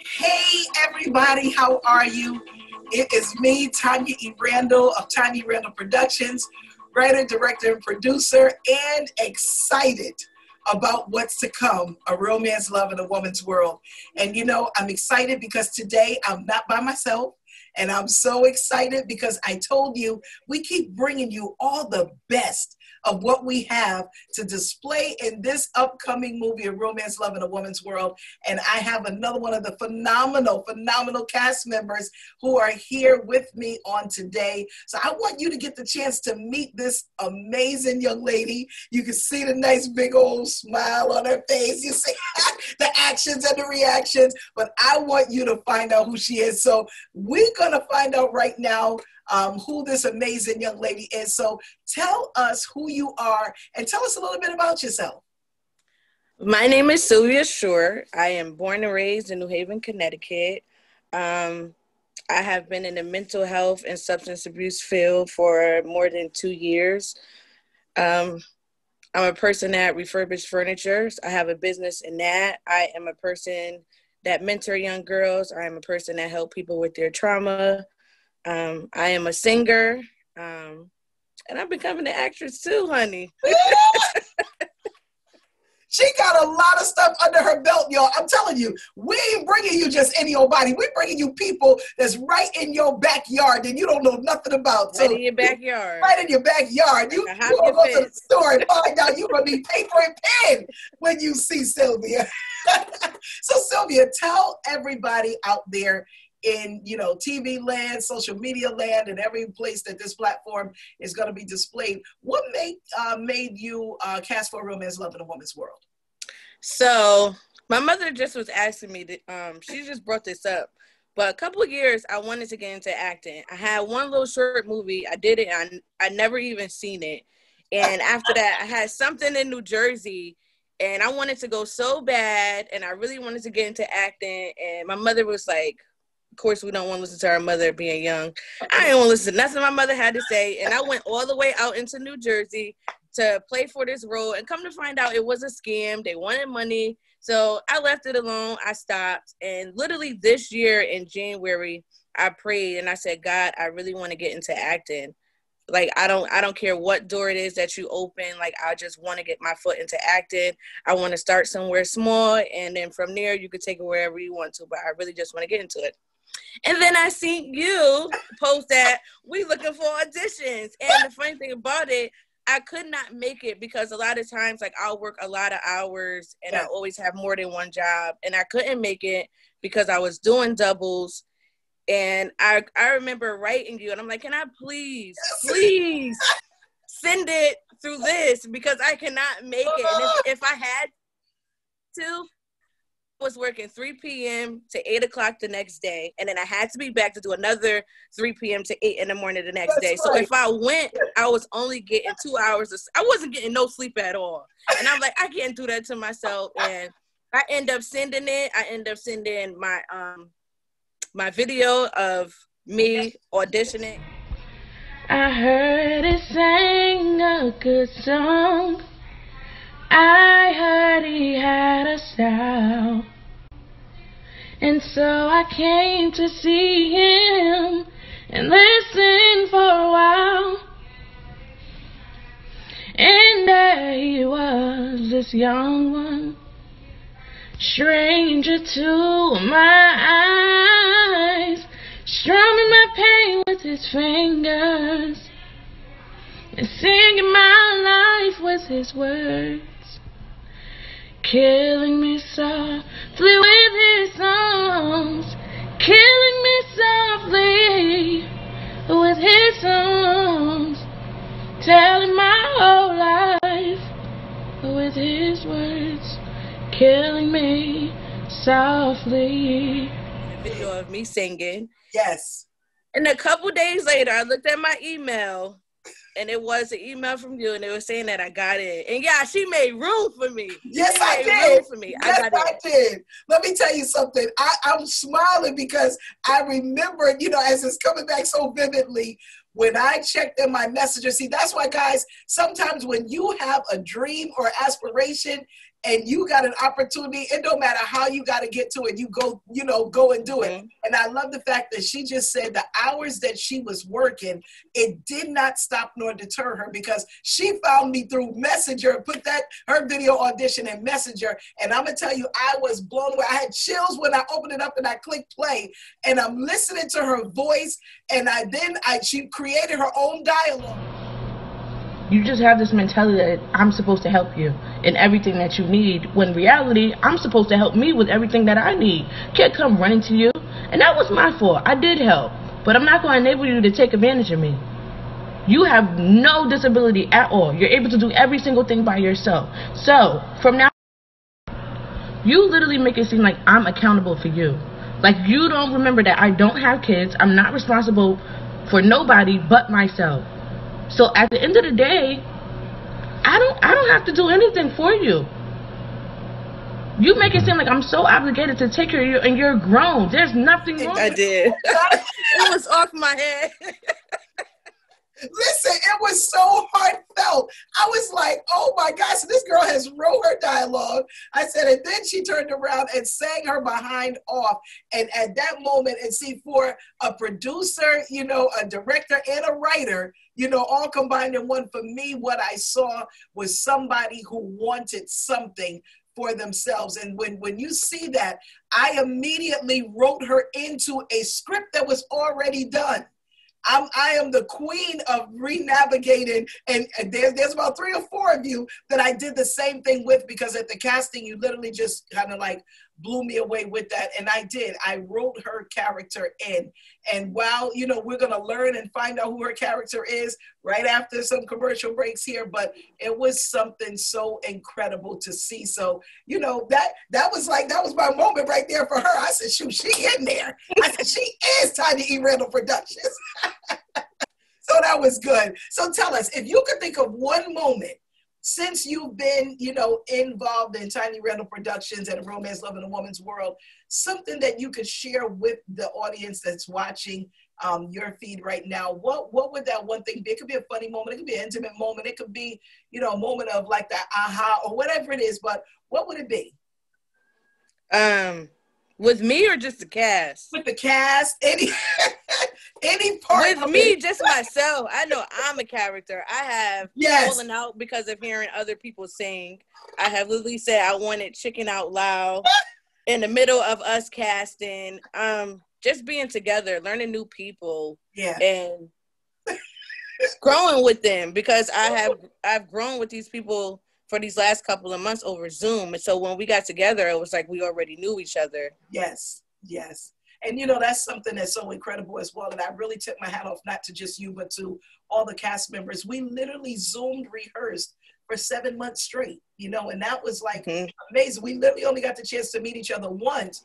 Hey everybody, how are you? It is me, Tanya E. Randall of Tanya E. Randall Productions, writer, director, and producer, and excited about what's to come, a real man's love in a woman's world. And I'm excited because today I'm not by myself. And I'm so excited because I told you we keep bringing you all the best of what we have to display in this upcoming movie, A Romance Love in a Woman's World. And I have another one of the phenomenal cast members who are here with me on today. So I want you to get the chance to meet this amazing young lady. You can see the nice big old smile on her face. You see the actions and the reactions, but I want you to find out who she is. So we're going to find out right now who this amazing young lady is. So tell us who you are and tell us a little bit about yourself. My name is Cilvia Shore. I am born and raised in New Haven, Connecticut. I have been in the mental health and substance abuse field for more than 2 years. I'm a person that refurbishes furniture. I have a business in that. I am a person that mentor young girls. I am a person that help people with their trauma. I am a singer, and I'm becoming an actress too, honey. She got a lot of stuff under her belt, y'all. I'm telling you, we ain't bringing you just any old body. We're bringing you people that's right in your backyard that you don't know nothing about. Right in your backyard. Right in your backyard. You gonna go to the store and find out you're going to need paper and pen when you see Cilvia. So, Cilvia, tell everybody out there in TV land, social media land, and every place that this platform is going to be displayed, what made you cast for A Romance Love in a Woman's World? So my mother just was asking me she just brought this up, but a couple of years I wanted to get into acting. I had one little short movie, I did it, and I never even seen it. And after that, I had something in New Jersey, and I wanted to go so bad, and I really wanted to get into acting, and my mother was like, of course, we don't want to listen to our mother being young. I didn't want to listen to nothing my mother had to say. And I went all the way out into New Jersey to play for this role. And come to find out, it was a scam. They wanted money. So I left it alone. I stopped. And literally this year in January, I prayed and I said, God, I really want to get into acting. Like, I don't care what door it is that you open. Like, I just want to get my foot into acting. I want to start somewhere small. And then from there, you could take it wherever you want to. But I really just want to get into it. And then I seen you post that we looking for auditions. And the funny thing about it, I could not make it because a lot of times, like, I'll work a lot of hours and I always have more than one job. And I couldn't make it because I was doing doubles. And I remember writing you and I'm like, can I please send it through this because I cannot make it. And if I had to, was working 3 p.m. to 8 o'clock the next day, and then I had to be back to do another 3 p.m. to 8 in the morning the next day. So if I went, I was only getting 2 hours. I wasn't getting no sleep at all. And I'm like, I can't do that to myself. And I end up sending it. I end up sending my my video of me auditioning. I heard it sang a good song. I heard he had a style. And so I came to see him and listen for a while. And there he was, this young one, stranger to my eyes, strumming my pain with his fingers and singing my life with his words. Killing me softly with his songs, killing me softly with his songs, telling my whole life with his words, killing me softly. A video of me singing. Yes. And a couple days later, I looked at my email. And it was an email from you, and it was saying that I got in. And yeah, she made room for me. Yes, I did. Room for me. Yes, I did. Let me tell you something. I'm smiling because I remember, as it's coming back so vividly, when I checked in my messenger, see, that's why, guys, sometimes when you have a dream or aspiration and you got an opportunity, it don't matter how you got to get to it, you go, go and do it. Mm-hmm. And I love the fact that she just said the hours that she was working, it did not stop nor deter her, because she found me through Messenger, put her video audition in Messenger. And I'm going to tell you, I was blown away. I had chills when I opened it up and I clicked play, and I'm listening to her voice. And she created her own dialogue. You just have this mentality that I'm supposed to help you in everything that you need, when in reality, I'm supposed to help me with everything that I need. Can't come running to you. And that was my fault. I did help. But I'm not going to enable you to take advantage of me. You have no disability at all. You're able to do every single thing by yourself. So, from now on, you literally make it seem like I'm accountable for you. Like, you don't remember that I don't have kids. I'm not responsible for nobody but myself. So at the end of the day, I don't have to do anything for you. You make it seem like I'm so obligated to take care of you, and you're grown. There's nothing wrong. I did. It was off my head. Listen, it was so heartfelt. I was like, oh my gosh, this girl has wrote her dialogue. I said, and then she turned around and sang her behind off. And at that moment, and see, for a producer, a director and a writer, all combined in one, for me, what I saw was somebody who wanted something for themselves. And when you see that, I immediately wrote her into a script that was already done. I am the queen of re-navigating, and there's about 3 or 4 of you that I did the same thing with, because at the casting, you literally just kind of like blew me away with that. And I did. I wrote her character in. And while, we're going to learn and find out who her character is right after some commercial breaks here, but it was something so incredible to see. So, that was my moment right there for her. I said, shoot, she in there. I said, she is Tanya E. Randall Productions. So that was good. So tell us, if you could think of one moment since you've been, involved in Tiny Randall Productions and A Romance, Love, and a Woman's World, something that you could share with the audience that's watching your feed right now, what would that one thing be? It could be a funny moment. It could be an intimate moment. It could be, a moment of like that aha or whatever it is, but what would it be? With me or just the cast? With the cast, any part. With me, just myself. I know I'm a character. I have fallen out because of hearing other people sing. I have literally said I wanted Chicken Out Loud in the middle of us casting. Just being together, learning new people, and growing with them, because I've grown with these people for these last couple of months over Zoom. And so when we got together, it was like we already knew each other. Yes. And that's something that's so incredible as well. And I really took my hat off, not to just you, but to all the cast members. We literally Zoomed, rehearsed for 7 months straight, and that was like amazing. We literally only got the chance to meet each other once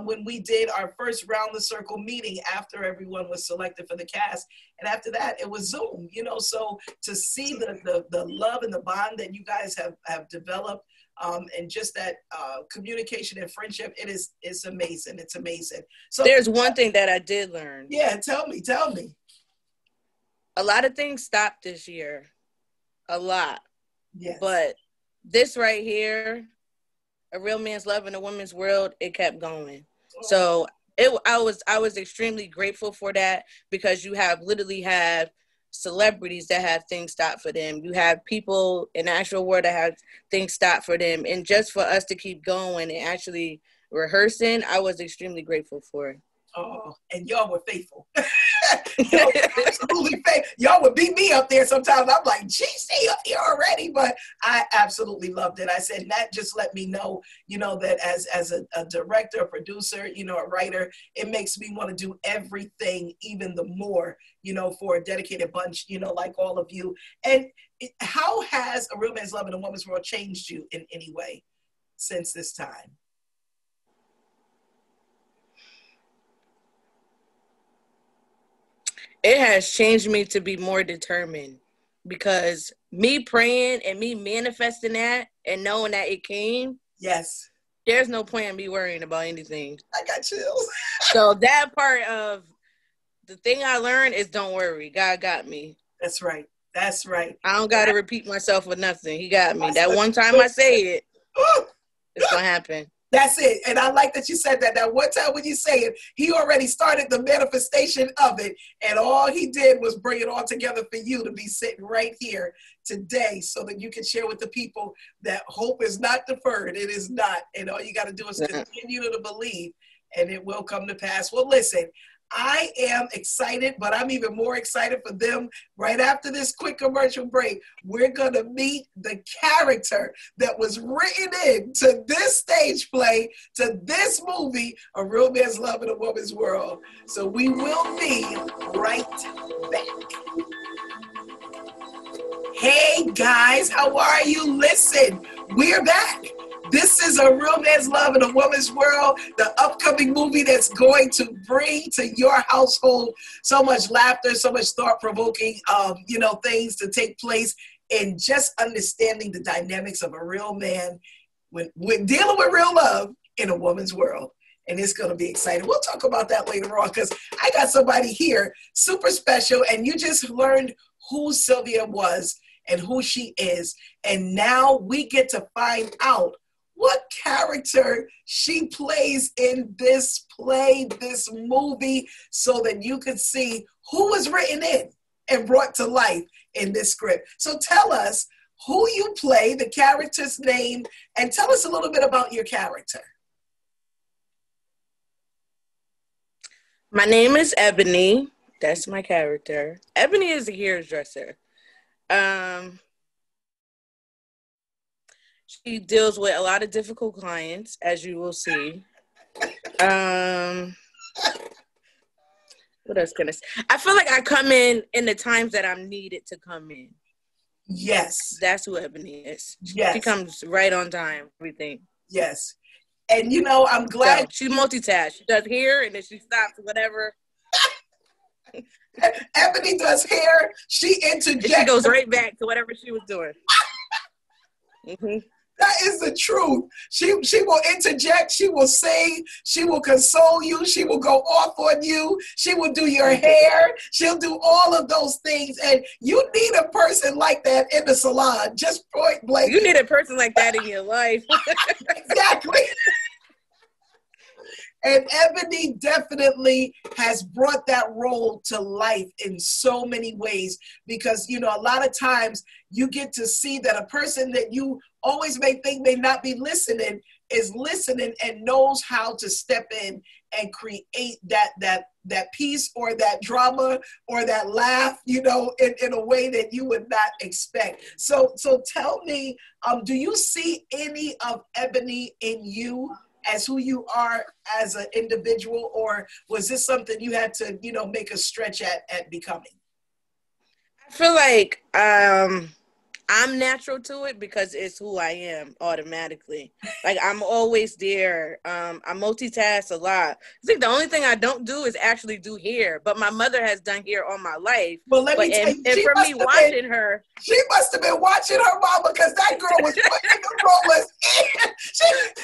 when we did our first Round the Circle meeting after everyone was selected for the cast. And after that, it was Zoom, so to see the love and the bond that you guys have developed, and just that communication and friendship, it's amazing. It's amazing. So there's one thing that I did learn. Yeah, tell me. A lot of things stopped this year. A lot. Yes. But this right here, A Real Man's Love in a Woman's World, it kept going. So I was extremely grateful for that, because you literally have celebrities that have things stopped for them. You have people in the actual world that have things stopped for them. And just for us to keep going and actually rehearsing, I was extremely grateful for it. Oh, and y'all were faithful. Y'all were absolutely faithful. Y'all would beat me up there sometimes. I'm like, geez, stay up here already. But I absolutely loved it. I said, that just let me know, that as a director, a producer, a writer, it makes me want to do everything even the more, for a dedicated bunch, like all of you. And how has A Real Man's Love in a Woman's World changed you in any way since this time? It has changed me to be more determined, because me praying and me manifesting that and knowing that it came. Yes. There's no point in me worrying about anything. I got chills. So that part of the thing I learned is don't worry. God got me. That's right. That's right. I don't got to repeat myself for nothing. He got me. That one time I say it, it's going to happen. That's it. And I like that you said that. That one time when you say it, he already started the manifestation of it. And all he did was bring it all together for you to be sitting right here today so that you can share with the people that hope is not deferred. It is not. And all you got to do is continue to believe, and it will come to pass. Well, listen, I am excited, but I'm even more excited for them. Right after this quick commercial break, we're going to meet the character that was written into this stage play, to this movie, A Real Man's Love in a Woman's World. So we will be right back. Hey guys, how are you? Listen, we're back. This is A Real Man's Love in a Woman's World, the upcoming movie that's going to bring to your household so much laughter, so much thought-provoking, things to take place, and just understanding the dynamics of a real man when dealing with real love in a woman's world. And it's going to be exciting. We'll talk about that later on because I got somebody here super special, and you just learned who Cilvia was and who she is. And now we get to find out what character she plays in this play, this movie, so that you could see who was written in and brought to life in this script. So tell us who you play, the character's name, and tell us a little bit about your character. My name is Ebony. That's my character. Ebony is a hairdresser. She deals with a lot of difficult clients, as you will see. What else can I say? I feel like I come in the times that I'm needed to come in. Yes. That's who Ebony is. Yes. She comes right on time, everything. Yes. And, I'm glad. So she multitasks. She does hair, and then she stops whatever. Ebony does hair. She interjects. And she goes right back to whatever she was doing. Mm-hmm. That is the truth. She will interject. She will sing. She will console you. She will go off on you. She will do your hair. She'll do all of those things. And you need a person like that in the salon, just point blank. You need a person like that in your life. Exactly. And Ebony definitely has brought that role to life in so many ways because, a lot of times you get to see that a person that you always may think may not be listening is listening and knows how to step in and create that piece or that drama or that laugh, in a way that you would not expect. So tell me, do you see any of Ebony in you as who you are as an individual, or was this something you had to, make a stretch at becoming? I feel like I'm natural to it because it's who I am automatically. Like I'm always there. I multitask a lot. I think the only thing I don't do is actually do hair, but my mother has done hair all my life. Well, let me tell you, and for me watching her, she must have been watching her mama because that girl was putting the rollers in.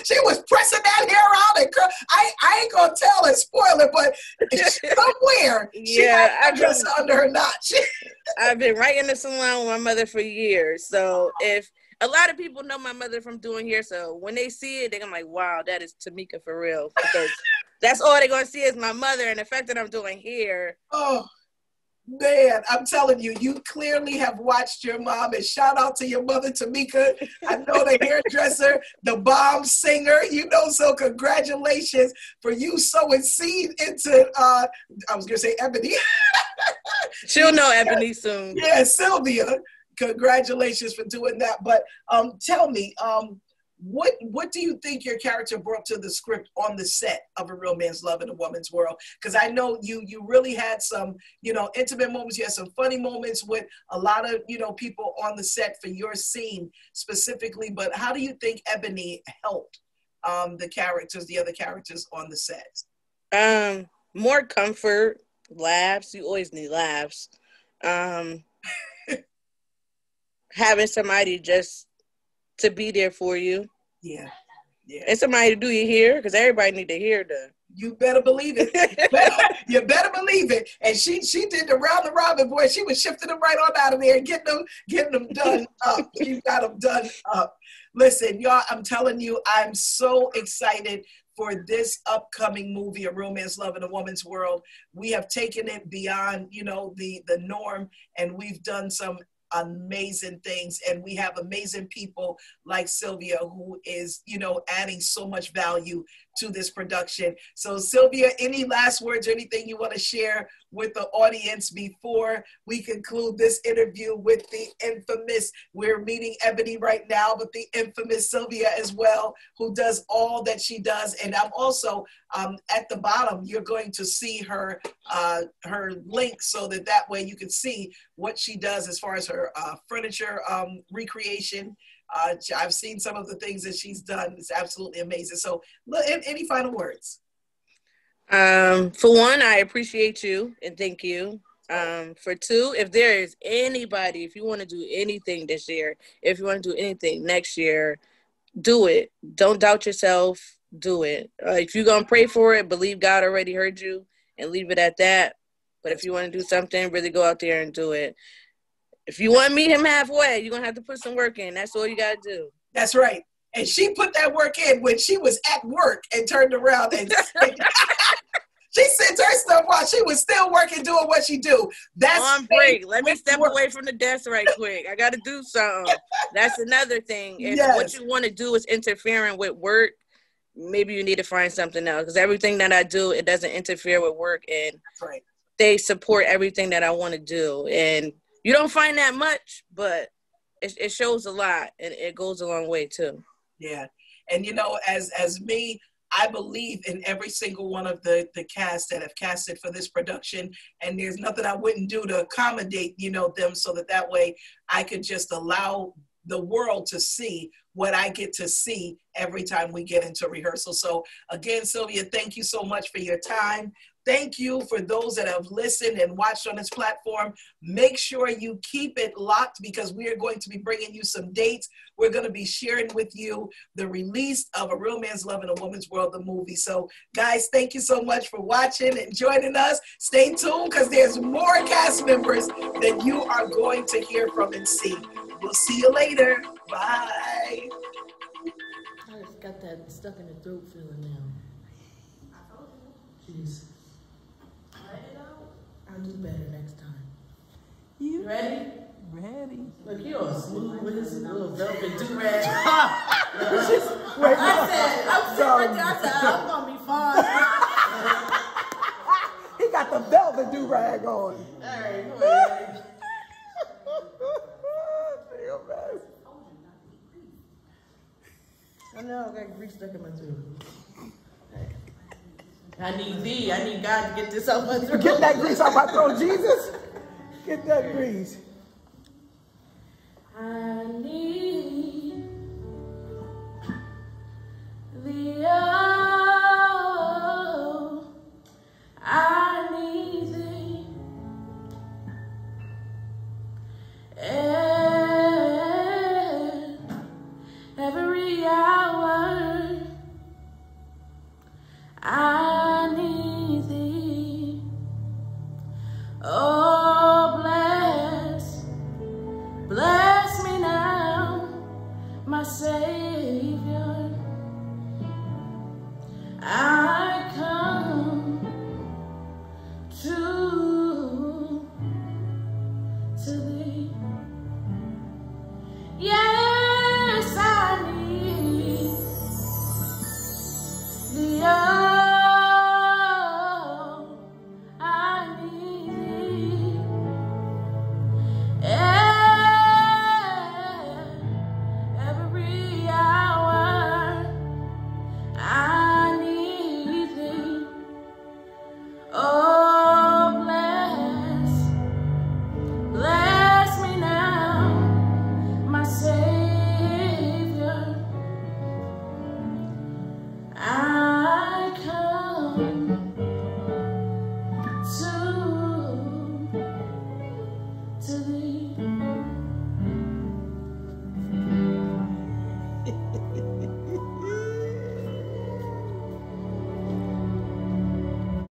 She was pressing that hair out and I ain't gonna tell and spoil it, but somewhere she had a dress under her notch. I've been right in the salon with my mother for years. So if a lot of people know my mother from doing hair, so when they see it, they're gonna be like, wow, that is Tamika for real. Because that's all they're gonna see is my mother and the fact that I'm doing hair. Oh man, I'm telling you, you clearly have watched your mom, and shout out to your mother, Tamika. I know the hairdresser, the bomb singer, so congratulations for you sowing seed into, I was going to say Ebony. She'll know Ebony soon. Yeah, Cilvia. Congratulations for doing that. But tell me, what do you think your character brought to the script on the set of A Real Man's Love in a Woman's World? Because I know you really had some, intimate moments. You had some funny moments with a lot of, people on the set for your scene specifically. But how do you think Ebony helped the other characters on the set? More comfort, laughs. You always need laughs. Having somebody just to be there for you. Yeah. And somebody to do your hair, because everybody need to hear done. You better believe it. You better believe it. And she did the round the robin, boy. She was shifting them right on out of there and getting them done up. She got them done up. Listen, y'all, I'm telling you, I'm so excited for this upcoming movie, A Real Man's Love in a Woman's World. We have taken it beyond, you know, the norm, and we've done some amazing things, and we have amazing people like Cilvia, who is, you know, adding so much value to this production. So Cilvia, any last words or anything you want to share with the audience before we conclude this interview with the infamous, we're meeting Ebony right now, but the infamous Cilvia as well, who does all that she does. And I'm also at the bottom, you're going to see her link, so that way you can see what she does as far as her furniture recreation. I've seen some of the things that she's done. It's absolutely amazing. So any final words? For one, I appreciate you and thank you. For two, if there is anybody, if you want to do anything this year, if you want to do anything next year, do it. Don't doubt yourself. Do it. If you're going to pray for it, believe God already heard you and leave it at that. But if you want to do something, really go out there and do it. If you want to meet him halfway, you're going to have to put some work in. That's all you got to do. That's right. And she put that work in when she was at work and turned around and she sent her stuff while she was still working, doing what she do. That's on break. Let me step away from the desk right quick. I got to do something. That's another thing. If what you want to do is interfering with work, maybe you need to find something else, because everything that I do, it doesn't interfere with work, and they support everything that I want to do. And you don't find that much, but it shows a lot, and it goes a long way too. Yeah. And you know, as me, I believe in every single one of the cast that have casted for this production, and there's nothing I wouldn't do to accommodate, you know, them, so that way I could just allow the world to see what I get to see every time we get into rehearsal. So again, Cilvia, thank you so much for your time. Thank you for those that have listened and watched on this platform. Make sure you keep it locked, because we are going to be bringing you some dates. We're going to be sharing with you the release of A Real Man's Love in a Woman's World, the movie. So guys, thank you so much for watching and joining us. Stay tuned, because there's more cast members that you are going to hear from and see. We'll see you later. Bye. I just got that stuck in the throat feeling now. Jeez. I'll do better next time. You ready? Ready. Look, you're all smooth with his little velvet do-rag. I'm gonna be fine. He got the velvet do-rag on. All right, go ahead. I know, I got grease stuck in my throat. I need thee. I need God to get this off my throat. Get that grease off my throat, Jesus. Get that grease. I need thee. Oh, I need thee. Every hour I need thee. Oh, bless me now, my Savior. I come to thee.